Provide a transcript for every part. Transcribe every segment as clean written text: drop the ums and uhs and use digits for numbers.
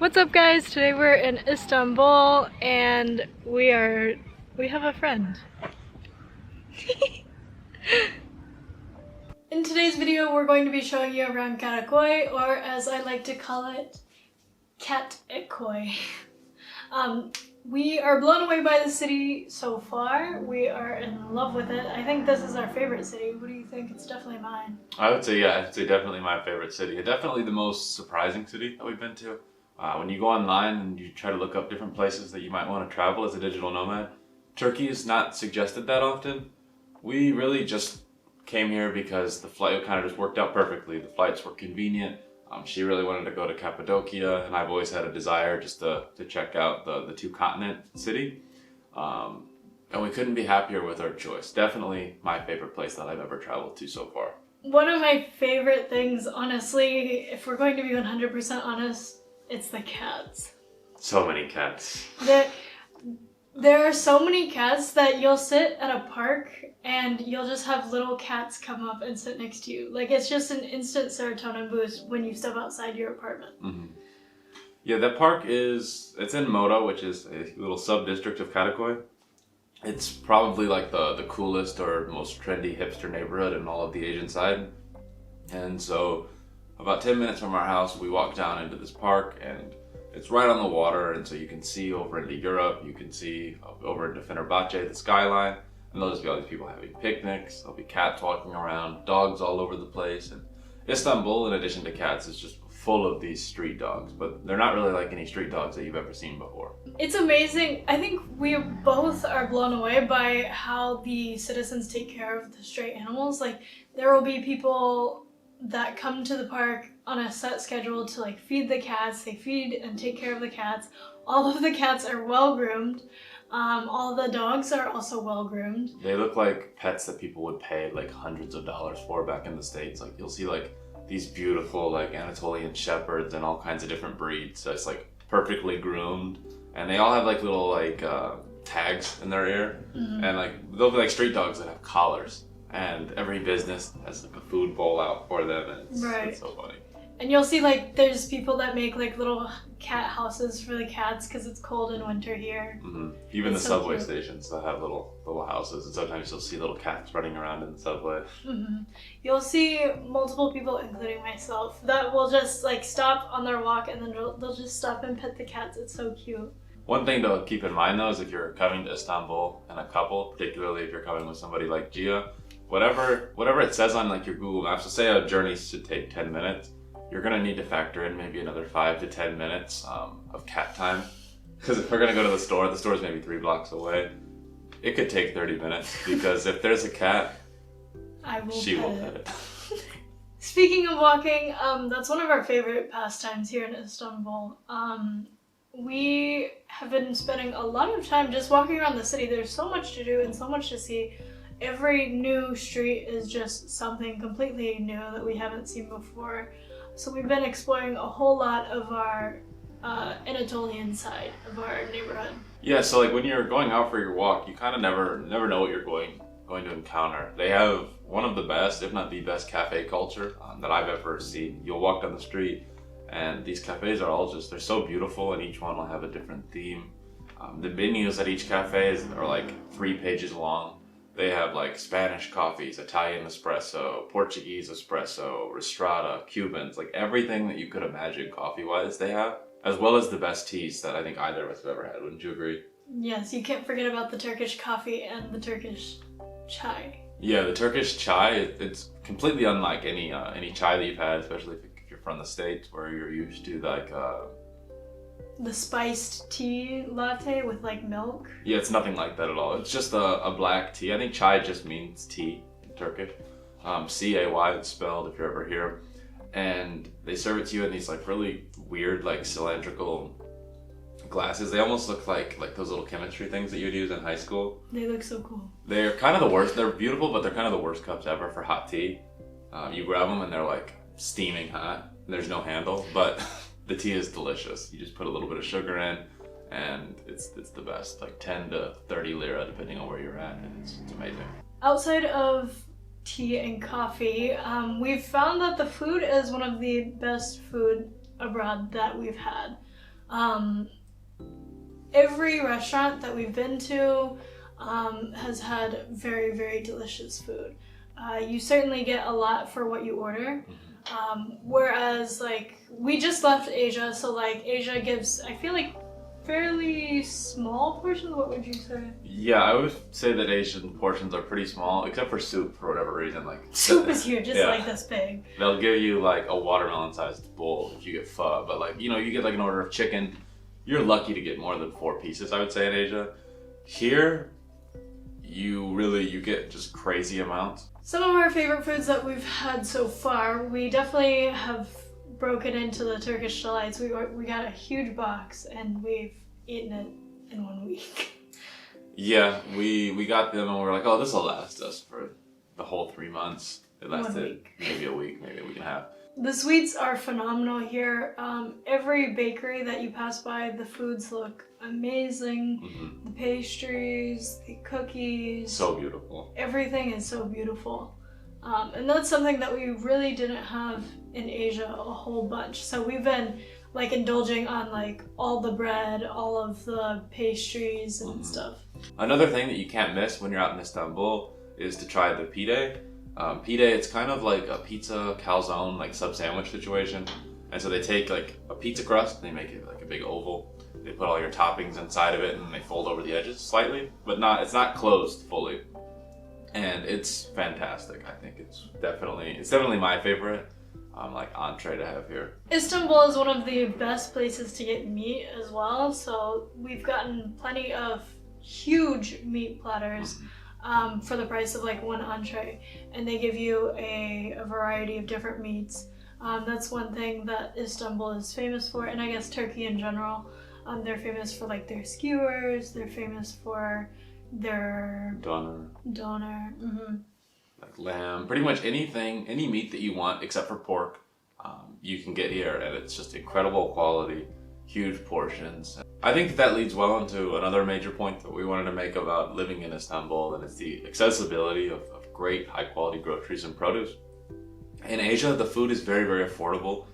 What's up, guys? Today we're in Istanbul and we have a friend. In today's video we're going to be showing you around Karakoy, or as I like to call it, Cat-Ekoy. We are blown away by the city so far. We are in love with it. I think this is our favorite city. What do you think? It's definitely mine. I would say, yeah, I'd say definitely my favorite city. Definitely the most surprising city that we've been to. When you go online and you try to look up different places that you might want to travel as a digital nomad, Turkey is not suggested that often. We really just came here because the flight kind of just worked out perfectly. The flights were convenient. She really wanted to go to Cappadocia, and I've always had a desire just to check out the two-continent city. And we couldn't be happier with our choice. Definitely my favorite place that I've ever traveled to so far. One of my favorite things, honestly, if we're going to be 100% honest, it's the cats. So many cats. There are so many cats that you'll sit at a park and you'll just have little cats come up and sit next to you. Like, it's just an instant serotonin boost when you step outside your apartment. Mm-hmm. Yeah, that park it's in Moda, which is a little sub-district of Karakoy. It's probably like the coolest or most trendy hipster neighborhood in all of the Asian side. And so about 10 minutes from our house, we walk down into this park, and it's right on the water, and so you can see over into Europe, you can see over into Fenerbahce, the skyline, and there'll just be all these people having picnics, there'll be cats walking around, dogs all over the place, and Istanbul, in addition to cats, is just full of these street dogs, but they're not really like any street dogs that you've ever seen before. It's amazing. I think we both are blown away by how the citizens take care of the stray animals. Like, there will be people that come to the park on a set schedule to like feed the cats. They feed and take care of the cats. All of the cats are well groomed. All the dogs are also well groomed. They look like pets that people would pay like hundreds of dollars for back in the States. Like, you'll see like these beautiful like Anatolian shepherds and all kinds of different breeds that's like perfectly groomed, and they all have like little like tags in their ear. Mm-hmm. And like they'll be like street dogs that have collars, and every business has like a food bowl out for them, and it's so funny. And you'll see like there's people that make like little cat houses for the cats because it's cold in winter here. Mm-hmm. Even it's the subway stations that have little houses, and sometimes you'll see little cats running around in the subway. Mm-hmm. You'll see multiple people, including myself, that will just like stop on their walk and then they'll just stop and pet the cats. It's so cute. One thing to keep in mind though is if you're coming to Istanbul in a couple, particularly if you're coming with somebody like Gia, whatever it says on like your Google Maps, so say a journey should take 10 minutes, you're gonna need to factor in maybe another 5 to 10 minutes of cat time. Because if we're gonna go to the store's maybe 3 blocks away. It could take 30 minutes because if there's a cat, she will pet it. Speaking of walking, that's one of our favorite pastimes here in Istanbul. We have been spending a lot of time just walking around the city. There's so much to do and so much to see. Every new street is just something completely new that we haven't seen before. So we've been exploring a whole lot of our Anatolian side of our neighborhood. Yeah, so like when you're going out for your walk, you kind of never know what you're going to encounter. They have one of the best, if not the best, cafe culture that I've ever seen. You'll walk down the street, and these cafes are all they're so beautiful, and each one will have a different theme. The menus at each cafe are like 3 pages long. They have like Spanish coffees, Italian espresso, Portuguese espresso, Ristrata, Cubans, like everything that you could imagine coffee-wise they have, as well as the best teas that I think either of us have ever had. Wouldn't you agree? Yes, you can't forget about the Turkish coffee and the Turkish chai. Yeah, the Turkish chai, it's completely unlike any chai that you've had, especially if you're from the States where you're used to like the spiced tea latte with like milk. Yeah, it's nothing like that at all. It's just a black tea. I think chai just means tea in Turkish. C-A-Y it's spelled if you're ever here. And they serve it to you in these like really weird like cylindrical glasses. They almost look like those little chemistry things that you'd use in high school. They look so cool. They're kind of the worst. They're beautiful, but they're kind of the worst cups ever for hot tea. You grab them and they're like steaming hot. There's no handle, but the tea is delicious. You just put a little bit of sugar in, and it's the best. Like 10 to 30 lira, depending on where you're at, and it's amazing. Outside of tea and coffee, we've found that the food is one of the best food abroad that we've had. Every restaurant that we've been to has had very, very delicious food. You certainly get a lot for what you order. Whereas, like, we just left Asia, so, like, Asia gives, I feel like, fairly small portions. What would you say? Yeah, I would say that Asian portions are pretty small, except for soup for whatever reason. Like Soup is huge, it's yeah. like this big. They'll give you like a watermelon-sized bowl if you get pho, but like you get like an order of chicken. You're lucky to get more than 4 pieces, I would say, in Asia. Here, you get just crazy amounts. Some of our favorite foods that we've had so far, we definitely have broken into the Turkish delights. We got a huge box and we've eaten it in 1 week. Yeah, we got them and we were like, oh, this will last us for the whole 3 months. It lasted maybe a week, maybe a week and a half. The sweets are phenomenal here. Every bakery that you pass by, the foods look amazing. The pastries, the cookies. So beautiful. Everything is so beautiful. And that's something that we really didn't have in Asia a whole bunch. So we've been like indulging on like all the bread, all of the pastries and stuff. Another thing that you can't miss when you're out in Istanbul is to try the pide. Pide, it's kind of like a pizza calzone, like sub sandwich situation. And so they take like a pizza crust, they make it like a big oval. They put all your toppings inside of it and they fold over the edges slightly, but it's not closed fully. And it's fantastic. I think it's definitely my favorite like entree to have here. Istanbul is one of the best places to get meat as well. So we've gotten plenty of huge meat platters for the price of like 1 entree, and they give you a variety of different meats. That's one thing that Istanbul is famous for, and I guess Turkey in general. They're famous for like their skewers. They're famous for their Doner. Like lamb, pretty much any meat that you want except for pork, you can get here, and it's just incredible quality, huge portions. I think that leads well into another major point that we wanted to make about living in Istanbul, and it's the accessibility of great high quality groceries and produce. In Asia, the food is very, very affordable,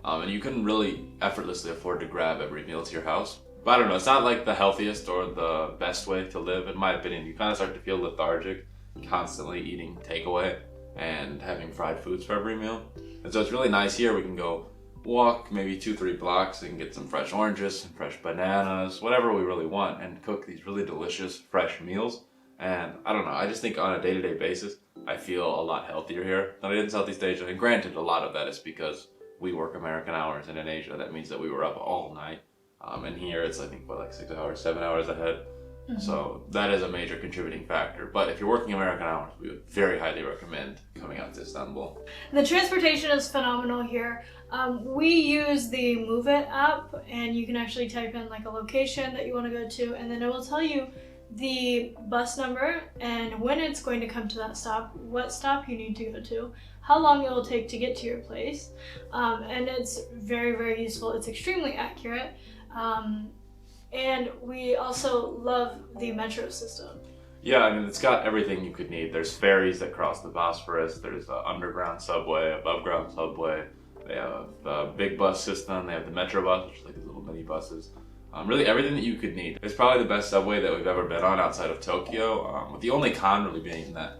and you can really effortlessly afford to grab every meal to your house. But I don't know, it's not like the healthiest or the best way to live, in my opinion. You kind of start to feel lethargic, constantly eating takeaway and having fried foods for every meal. And so it's really nice here. We can go walk maybe 2-3 blocks and get some fresh oranges, some fresh bananas, whatever we really want, and cook these really delicious fresh meals. And I don't know, I just think on a day-to-day basis, I feel a lot healthier here than I did in Southeast Asia. And granted, a lot of that is because we work American hours, and in Asia that means that we were up all night. And here it's, I think, like 6 hours, 7 hours ahead. So that is a major contributing factor. But if you're working American hours, we would very highly recommend coming out to Istanbul. The transportation is phenomenal here. We use the Move It app, and you can actually type in like a location that you want to go to, and then it will tell you the bus number and when it's going to come to that stop, what stop you need to go to, how long it will take to get to your place. And it's very, very useful. It's extremely accurate. And we also love the metro system. Yeah, I mean, it's got everything you could need. There's ferries that cross the Bosphorus. There's an underground subway, above ground subway. They have a big bus system. They have the metro bus, which is like these little mini buses. Really everything that you could need. It's probably the best subway that we've ever been on outside of Tokyo. With the only con really being that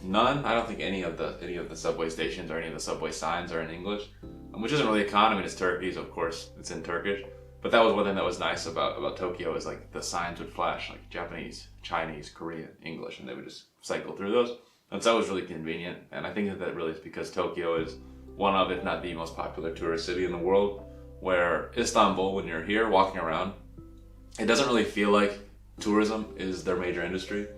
I don't think any of the subway stations or any of the subway signs are in English, which isn't really a con. I mean, it's Turkey, so of course it's in Turkish. But that was one thing that was nice about Tokyo, is like the signs would flash like Japanese, Chinese, Korean, English, and they would just cycle through those. And so that was really convenient. And I think that really is because Tokyo is one of, if not the most popular tourist city in the world, where Istanbul, when you're here walking around, it doesn't really feel like tourism is their major industry.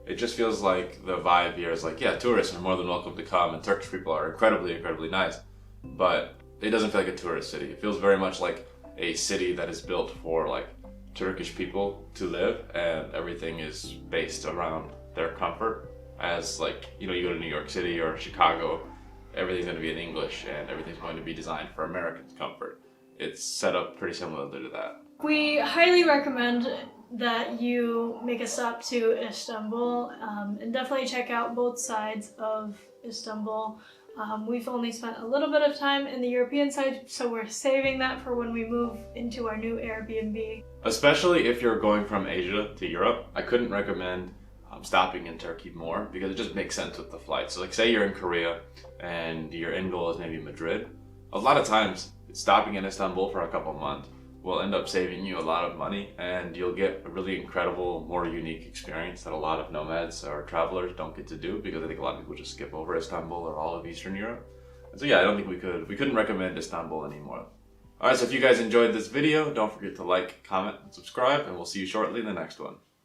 It just feels like the vibe here is like, yeah, tourists are more than welcome to come, and Turkish people are incredibly, incredibly nice. But it doesn't feel like a tourist city. It feels very much like a city that is built for like Turkish people to live, and everything is based around their comfort. As like, you go to New York City or Chicago, everything's going to be in English and everything's going to be designed for Americans' comfort. It's set up pretty similarly to that. We highly recommend that you make a stop to Istanbul, and definitely check out both sides of Istanbul. We've only spent a little bit of time in the European side, so we're saving that for when we move into our new Airbnb. Especially if you're going from Asia to Europe, I couldn't recommend stopping in Turkey more because it just makes sense with the flights. So like say you're in Korea and your end goal is maybe Madrid. A lot of times stopping in Istanbul for a couple months will end up saving you a lot of money, and you'll get a really incredible, more unique experience that a lot of nomads or travelers don't get to do because I think a lot of people just skip over Istanbul or all of Eastern Europe. And so yeah, I don't think we couldn't recommend Istanbul anymore. Alright, so if you guys enjoyed this video, don't forget to like, comment, and subscribe, and we'll see you shortly in the next one.